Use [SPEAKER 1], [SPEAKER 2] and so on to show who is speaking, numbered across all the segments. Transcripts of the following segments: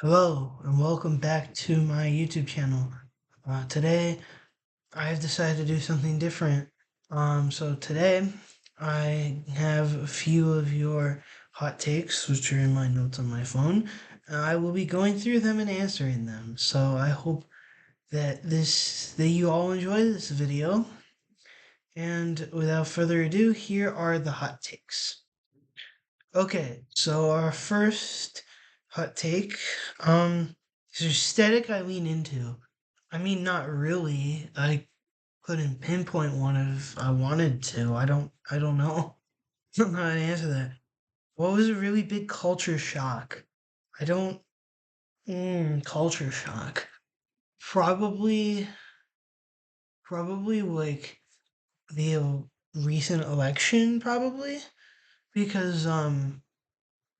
[SPEAKER 1] Hello and welcome back to my YouTube channel. Today I've decided to do something different. So today I have a few of your hot takes, which are in my notes on my phone. I will be going through them and answering them. So I hope that you all enjoy this video. And without further ado, here are the hot takes. Okay, so our first hot take, is aesthetic I lean into. I mean, not really. I couldn't pinpoint one if I wanted to. I don't know. I don't know how to answer that. What was a really big culture shock? I don't, culture shock. Probably, probably like the recent election, probably, because,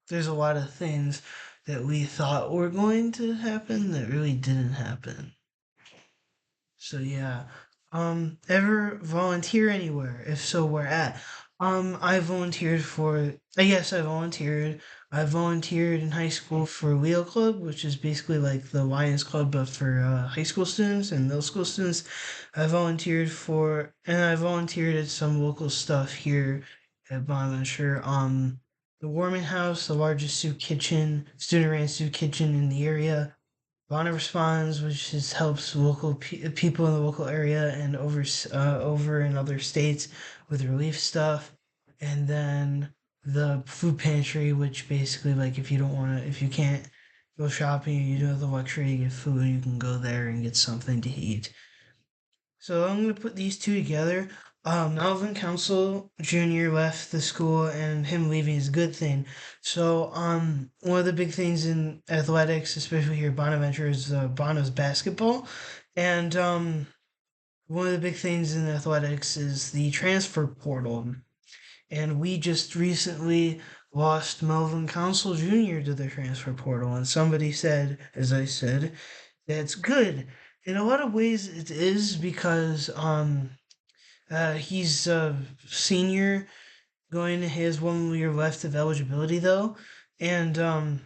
[SPEAKER 1] there's a lot of things that we thought were going to happen that really didn't happen. So yeah. Ever volunteer anywhere? If so, where at? I volunteered for yes, I volunteered. I volunteered in high school for Wheel Club, which is basically like the Lions Club but for high school students and middle school students. I volunteered at some local stuff here at Bonaventure. The Warming House, the largest student ran soup kitchen in the area. Lana responds, which just helps people in the local area and over in other states with relief stuff. And then the food pantry, which basically like if you can't go shopping, you don't have the luxury to get food, you can go there and get something to eat. So I'm gonna put these two together. Melvin Council Jr. left the school, and him leaving is a good thing. So one of the big things in athletics, especially here at Bonaventure, is Bono's basketball, and one of the big things in athletics is the transfer portal. And we just recently lost Melvin Council Jr. to the transfer portal, and somebody said, as I said, that's good. In a lot of ways, it is because he's a senior going to his 1 year left of eligibility though, and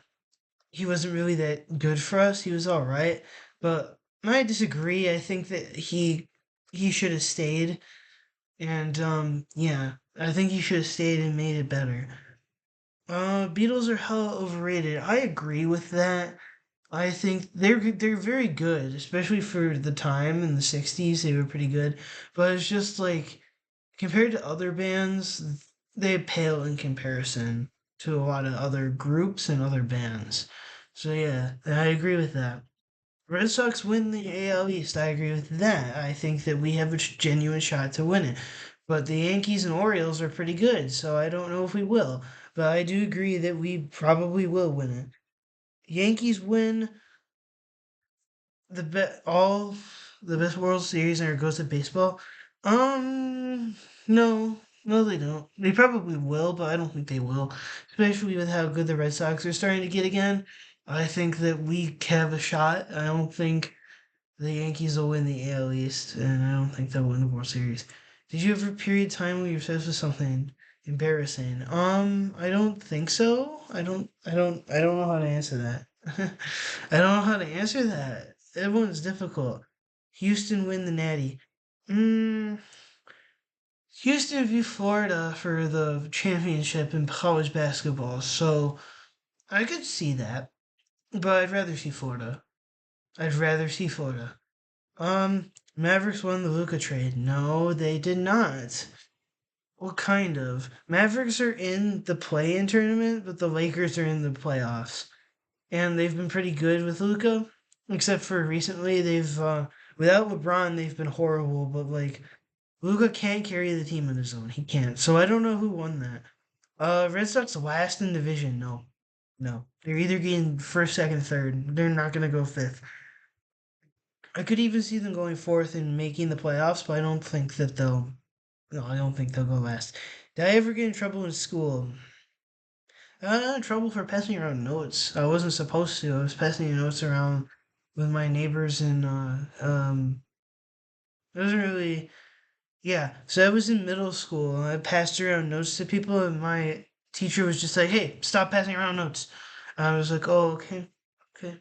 [SPEAKER 1] he wasn't really that good for us. He was all right, but I disagree. I think that he should have stayed, and yeah, I think he should have stayed and made it better. Beatles are hella overrated. I agree with that. I think they're very good, especially for the time in the '60s. They were pretty good, but it's just like compared to other bands, they pale in comparison to a lot of other groups and other bands. So yeah, I agree with that. Red Sox win the AL East. I agree with that. I think that we have a genuine shot to win it. But the Yankees and Orioles are pretty good, so I don't know if we will. But I do agree that we probably will win it. Yankees win all the best World Series and it goes to baseball. Um, no, no, they don't. They probably will, but I don't think they will. Especially with how good the Red Sox are starting to get again. I think that we have a shot. I don't think the Yankees will win the AL East, and I don't think they'll win the World Series. Did you ever period time where you're obsessed with something embarrassing? I don't think so. I don't know how to answer that. I don't know how to answer that. That one's difficult. Houston win the Natty. Mm, Houston v Florida for the championship in college basketball. So I could see that, but I'd rather see Florida. I'd rather see Florida. Mavericks won the Luca trade. No, they did not. What kind of? Mavericks are in the play-in tournament, but the Lakers are in the playoffs, and they've been pretty good with Luca, except for recently they've without LeBron they've been horrible. But like Luca can't carry the team on his own. He can't. So I don't know who won that. Red Sox last in division. No, no, they're either getting first, second, third. They're not gonna go fifth. I could even see them going fourth and making the playoffs, but I don't think that they'll. No, I don't think they'll go last. Did I ever get in trouble in school? I got in trouble for passing around notes. I wasn't supposed to. I was passing notes around with my neighbors, and it wasn't really. Yeah, so I was in middle school, and I passed around notes to people, and my teacher was just like, "Hey, stop passing around notes." And I was like, "Oh, okay." Okay.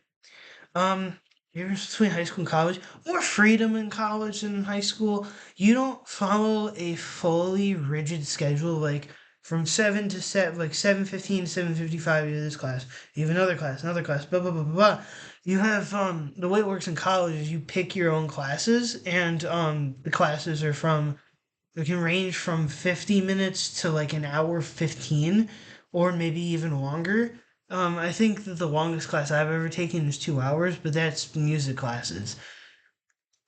[SPEAKER 1] Um, difference between high school and college. More freedom in college than in high school. You don't follow a fully rigid schedule like from 7:15 to 7:55 you have this class. You have another class, blah blah blah blah blah. You have the way it works in college is you pick your own classes and the classes are from it can range from 50 minutes to like an hour 15 or maybe even longer. I think that the longest class I've ever taken is 2 hours, but that's music classes.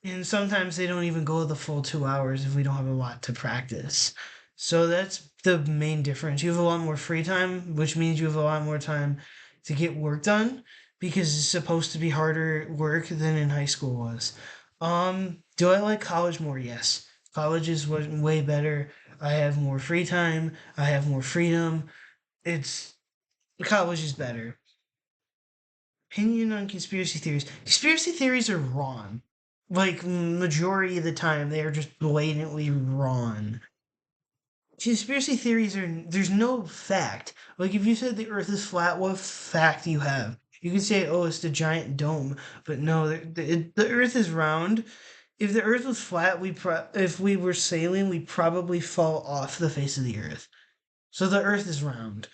[SPEAKER 1] And sometimes they don't even go the full 2 hours if we don't have a lot to practice. So that's the main difference. You have a lot more free time, which means you have a lot more time to get work done because it's supposed to be harder work than in high school was. Do I like college more? Yes. College is way better. I have more free time. I have more freedom. It's college is better. Opinion on conspiracy theories. Conspiracy theories are wrong. Like majority of the time, they are just blatantly wrong. Conspiracy theories are there's no fact. Like if you said the Earth is flat, what fact do you have? You could say, oh, it's the giant dome, but no, the Earth is round. If the Earth was flat, if we were sailing, we'd probably fall off the face of the Earth. So the Earth is round.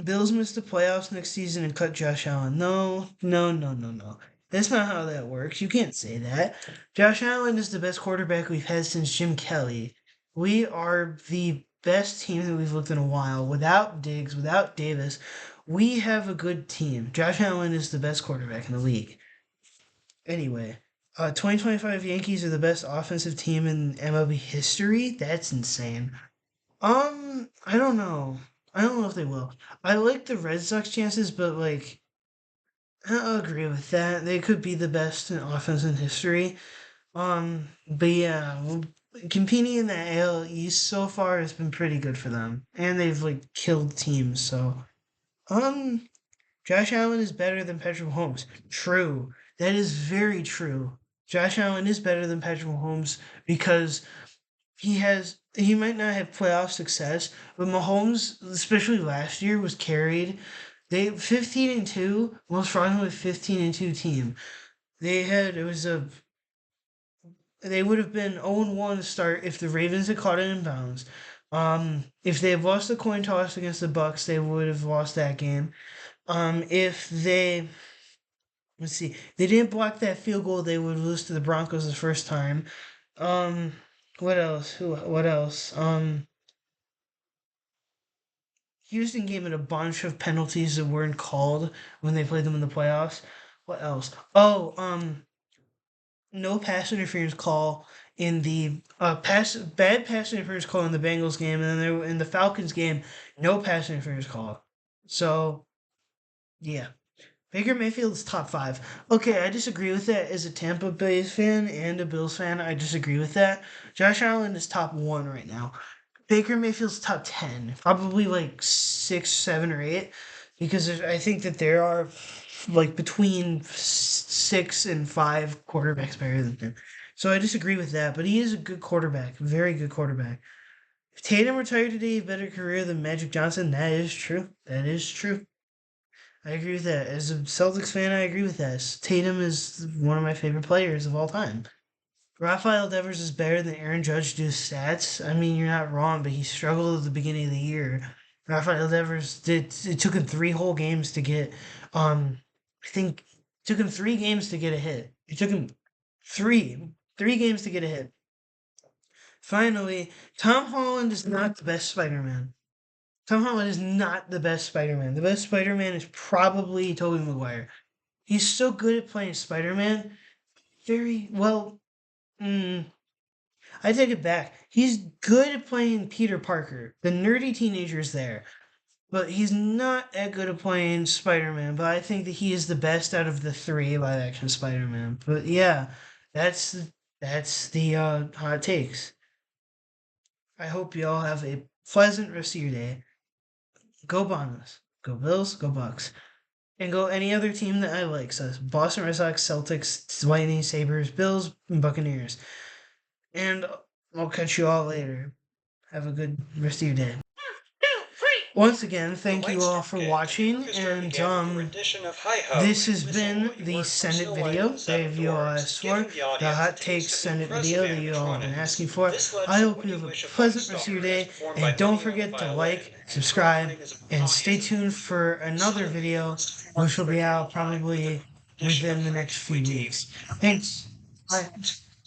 [SPEAKER 1] Bills missed the playoffs next season and cut Josh Allen. No, no, no, no, no. That's not how that works. You can't say that. Josh Allen is the best quarterback we've had since Jim Kelly. We are the best team that we've looked in a while. Without Diggs, without Davis, we have a good team. Josh Allen is the best quarterback in the league. Anyway, 2025 Yankees are the best offensive team in MLB history. That's insane. I don't know. I don't know if they will. I like the Red Sox chances, but like I don't agree with that. They could be the best in offense in history. But yeah, well, competing in the AL East so far has been pretty good for them, and they've like killed teams. So, um, Josh Allen is better than Patrick Mahomes. True, that is very true. Josh Allen is better than Patrick Mahomes because he might not have playoff success, but Mahomes, especially last year, was carried. They 15-2, most fraudulent 15-2 team. They had it was a they would have been 0-1 to start if the Ravens had caught it in bounds. If they had lost the coin toss against the Bucks, they would have lost that game. If they let's see, they didn't block that field goal, they would lose to the Broncos the first time. Um, what else? What else? Houston gave it a bunch of penalties that weren't called when they played them in the playoffs. What else? Oh, no pass interference call in the bad pass interference call in the Bengals game, and then there in the Falcons game, no pass interference call. So yeah, Baker Mayfield's top five. Okay, I disagree with that as a Tampa Bay fan and a Bills fan. I disagree with that. Josh Allen is top one right now. Baker Mayfield's top 10, probably like 6, 7, or 8, because I think that there are like between 6 and 5 quarterbacks better than him. So I disagree with that, but he is a good quarterback, very good quarterback. If Tatum retired today, a better career than Magic Johnson, that is true. That is true. I agree with that. As a Celtics fan, I agree with that. Tatum is one of my favorite players of all time. Rafael Devers is better than Aaron Judge due to stats. I mean, you're not wrong, but he struggled at the beginning of the year. Rafael Devers did. It took him 3 whole games to get. I think it took him 3 games to get a hit. It took him three games to get a hit. Finally, Tom Holland is not the best Spider-Man. Tom Holland is not the best Spider-Man. The best Spider-Man is probably Tobey Maguire. He's so good at playing Spider-Man. Very well. Mm, I take it back. He's good at playing Peter Parker. The nerdy teenager's there. But he's not that good at playing Spider Man. But I think that he is the best out of the 3 live action Spider Man. But yeah, that's that's the hot takes. I hope you all have a pleasant rest of your day. Go Bombers. Go Bills. Go Bucks. And go any other team that I like. So Boston Red Sox, Celtics, Lightning, Sabres, Bills, and Buccaneers. And I'll catch you all later. Have a good rest of your day. once again,
[SPEAKER 2] The
[SPEAKER 1] thank you
[SPEAKER 2] lights
[SPEAKER 1] all
[SPEAKER 2] start
[SPEAKER 1] for
[SPEAKER 2] getting dim. The
[SPEAKER 1] watching,
[SPEAKER 2] orchestra
[SPEAKER 1] and
[SPEAKER 2] began with a rendition of Hi Ho,
[SPEAKER 1] this
[SPEAKER 2] a
[SPEAKER 1] has
[SPEAKER 2] whistle
[SPEAKER 1] been
[SPEAKER 2] note you
[SPEAKER 1] the
[SPEAKER 2] learned from
[SPEAKER 1] Send It
[SPEAKER 2] Snow White and
[SPEAKER 1] video
[SPEAKER 2] the
[SPEAKER 1] that
[SPEAKER 2] Seven
[SPEAKER 1] you all
[SPEAKER 2] Dwarfs,
[SPEAKER 1] asked for,
[SPEAKER 2] giving the
[SPEAKER 1] the
[SPEAKER 2] audience a
[SPEAKER 1] Hot
[SPEAKER 2] taste
[SPEAKER 1] Takes
[SPEAKER 2] of
[SPEAKER 1] Send It
[SPEAKER 2] impressive
[SPEAKER 1] video that you all have been
[SPEAKER 2] animatronics.
[SPEAKER 1] asking for.
[SPEAKER 2] This led
[SPEAKER 1] I
[SPEAKER 2] to
[SPEAKER 1] hope
[SPEAKER 2] When
[SPEAKER 1] you
[SPEAKER 2] You
[SPEAKER 1] have a
[SPEAKER 2] Wish Upon a
[SPEAKER 1] pleasant rest of your
[SPEAKER 2] Star, as
[SPEAKER 1] day,
[SPEAKER 2] performed by
[SPEAKER 1] and don't
[SPEAKER 2] Lenny on the
[SPEAKER 1] forget to
[SPEAKER 2] violin
[SPEAKER 1] like,
[SPEAKER 2] and Tony
[SPEAKER 1] subscribe,
[SPEAKER 2] playing as a
[SPEAKER 1] and
[SPEAKER 2] Bonnie
[SPEAKER 1] stay
[SPEAKER 2] as a
[SPEAKER 1] tuned for another
[SPEAKER 2] Sonic
[SPEAKER 1] video,
[SPEAKER 2] announced
[SPEAKER 1] which will
[SPEAKER 2] for
[SPEAKER 1] be out
[SPEAKER 2] Channel 5 with a
[SPEAKER 1] probably
[SPEAKER 2] rendition of
[SPEAKER 1] within the
[SPEAKER 2] Frank
[SPEAKER 1] next few
[SPEAKER 2] Sweetie.
[SPEAKER 1] weeks. Thanks. Bye.